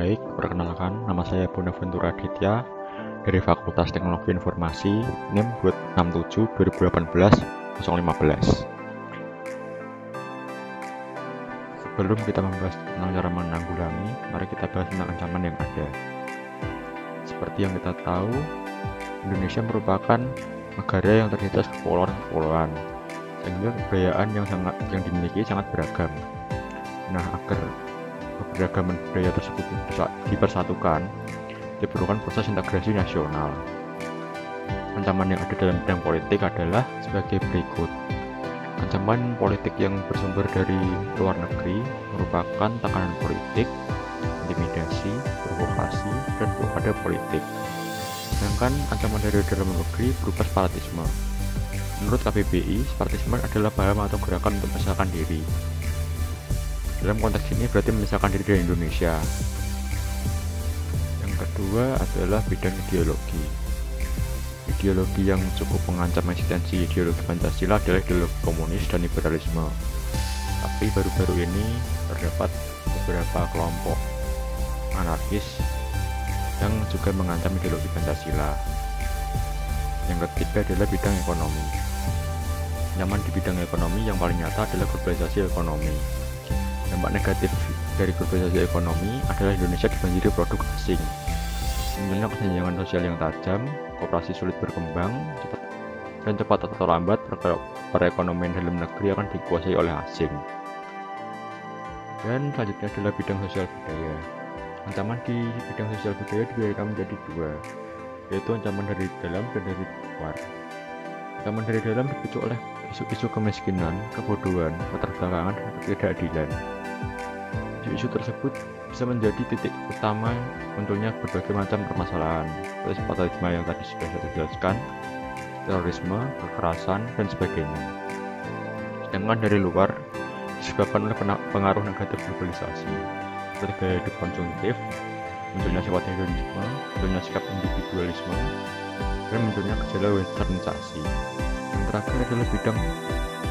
Baik, perkenalkan, nama saya Bonaventura Aditya dari Fakultas Teknologi Informasi, NIM 267 2018 015. Sebelum kita membahas tentang cara menanggulangi, mari kita bahas tentang ancaman yang ada. Seperti yang kita tahu, Indonesia merupakan negara yang terdiri atas kepulauan-kepulauan, sehingga kebudayaan yang dimiliki sangat beragam. Nah, agar keberagaman budaya tersebut dipersatukan, diperlukan proses integrasi nasional. Ancaman yang ada dalam bidang politik adalah sebagai berikut. Ancaman politik yang bersumber dari luar negeri merupakan tekanan politik, intimidasi, provokasi, dan blokade politik. Sedangkan ancaman dari dalam negeri berupa separatisme. Menurut KBBI, separatisme adalah paham atau gerakan untuk memisahkan diri. Dalam konteks ini berarti memisahkan diri dari Indonesia. Yang kedua adalah bidang ideologi. Ideologi yang cukup mengancam eksistensi ideologi Pancasila adalah ideologi komunis dan liberalisme. Tapi baru-baru ini terdapat beberapa kelompok anarkis yang juga mengancam ideologi Pancasila. Yang ketiga adalah bidang ekonomi. Ancaman di bidang ekonomi yang paling nyata adalah globalisasi ekonomi. Dampak negatif dari globalisasi ekonomi adalah Indonesia dibanjiri produk asing. Munculnya kesenjangan sosial yang tajam, koperasi sulit berkembang, cepat atau lambat perekonomian dalam negeri akan dikuasai oleh asing. Dan selanjutnya adalah bidang sosial budaya. Ancaman di bidang sosial budaya dibagi menjadi dua, yaitu ancaman dari dalam dan dari luar. Ancaman dari dalam dipicu oleh isu-isu kemiskinan, kebodohan, keterbelakangan, dan ketidakadilan. Isu tersebut bisa menjadi titik utama munculnya berbagai macam permasalahan, seperti separatisme yang tadi sudah saya jelaskan, terorisme, kekerasan, dan sebagainya. Sedangkan dari luar disebabkan oleh pengaruh negatif globalisasi, seperti gaya hidup konsumtif, munculnya sifat hedonisme, munculnya sikap individualisme, dan munculnya gejala westernisasi. Yang terakhir adalah bidang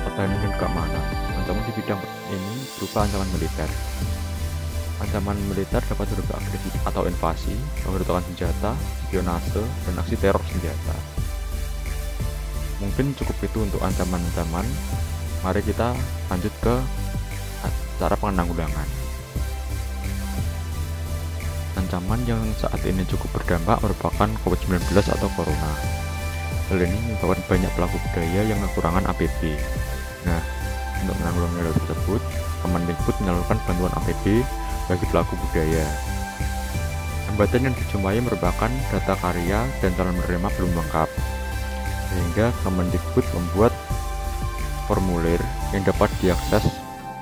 pertahanan dan keamanan. Ancaman di bidang ini berupa ancaman militer. Ancaman militer dapat berupa agresi atau invasi, pemberontakan senjata, spionase, dan aksi teror senjata. Mungkin cukup itu untuk ancaman-ancaman. Mari kita lanjut ke cara penanggulangan. Ancaman yang saat ini cukup berdampak merupakan COVID-19 atau Corona. Hal ini menyebabkan banyak pelaku budaya yang kekurangan APD. Nah, untuk menanggulangi hal tersebut, Kemendikbud menyalurkan bantuan APD bagi pelaku budaya. Hambatan yang dijumpai merupakan data karya dan calon penerima belum lengkap, sehingga Kemendikbud membuat formulir yang dapat diakses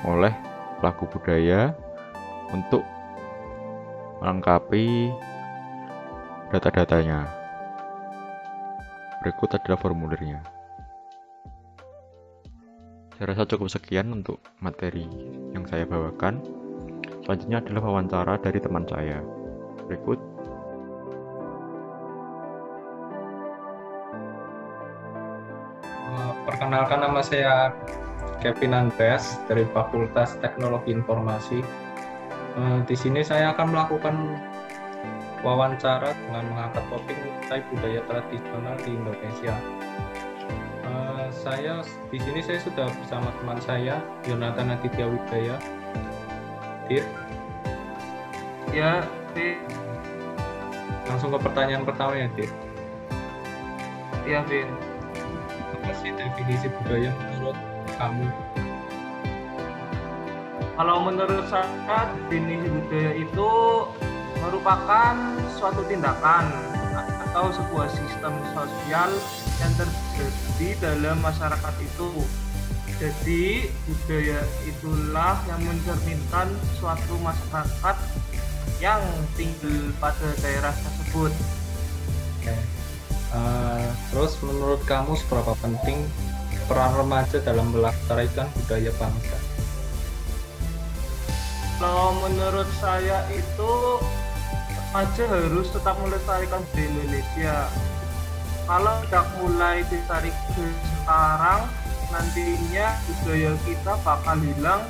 oleh pelaku budaya untuk melengkapi data-datanya. Berikut adalah formulirnya. Saya rasa cukup sekian untuk materi yang saya bawakan. Selanjutnya adalah wawancara dari teman saya. Berikut. Perkenalkan, nama saya Kevin Andreas dari Fakultas Teknologi Informasi. Di sini saya akan melakukan wawancara dengan mengangkat topik mengenai budaya tradisional di Indonesia. Di sini saya sudah bersama teman saya, Yonatan Aditya Wijaya. Dir. Ya, Dir. Langsung ke pertanyaan pertama ya, Dir. Ya, Vin. Apa sih definisi budaya menurut kamu? Kalau menurut saya, definisi budaya itu merupakan suatu tindakan atau sebuah sistem sosial yang terjadi dalam masyarakat itu. Jadi budaya itulah yang mencerminkan suatu masyarakat yang tinggal pada daerah tersebut. Terus menurut kamu seberapa penting peran remaja dalam melestarikan budaya bangsa? Kalau menurut saya itu remaja harus tetap melestarikan budaya Indonesia. Kalau tidak mulai dilestarikan sekarang, nantinya budaya kita bakal hilang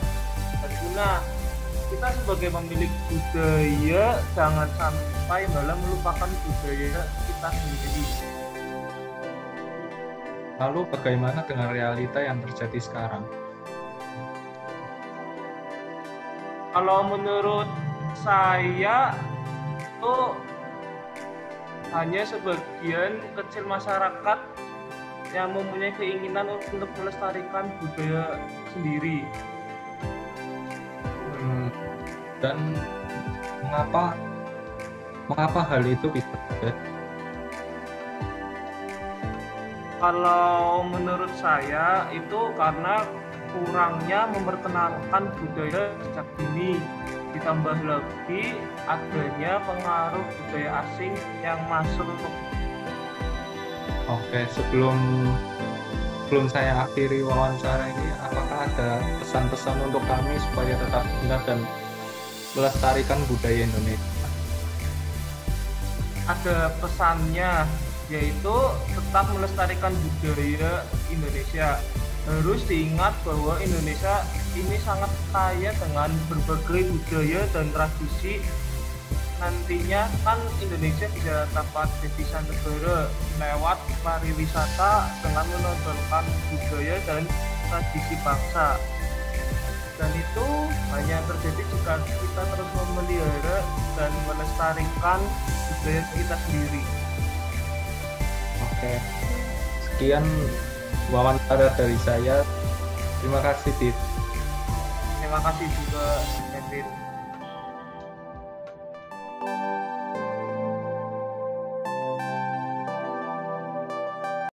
dan punah. kita sebagai pemilik budaya jangan sampai malah melupakan budaya kita sendiri. Lalu bagaimana dengan realita yang terjadi sekarang? Kalau menurut saya itu hanya sebagian kecil masyarakat yang mempunyai keinginan untuk melestarikan budaya sendiri. Dan mengapa hal itu bisa terjadi? Kalau menurut saya itu karena kurangnya memperkenalkan budaya sejak dini, ditambah lagi adanya pengaruh budaya asing yang masuk. Oke, sebelum saya akhiri wawancara ini, apakah ada pesan-pesan untuk kami supaya tetap benar dan melestarikan budaya Indonesia? Ada pesannya, yaitu tetap melestarikan budaya Indonesia. Harus diingat bahwa Indonesia ini sangat kaya dengan berbagai budaya dan tradisi. Nantinya kan Indonesia bisa dapat devisa negara lewat pariwisata dengan menonjolkan budaya dan tradisi bangsa. Dan itu hanya terjadi jika kita terus memelihara dan melestarikan budaya kita sendiri. Oke, sekian wawancara dari saya. Terima kasih, Dit. Terima kasih juga, Kevin.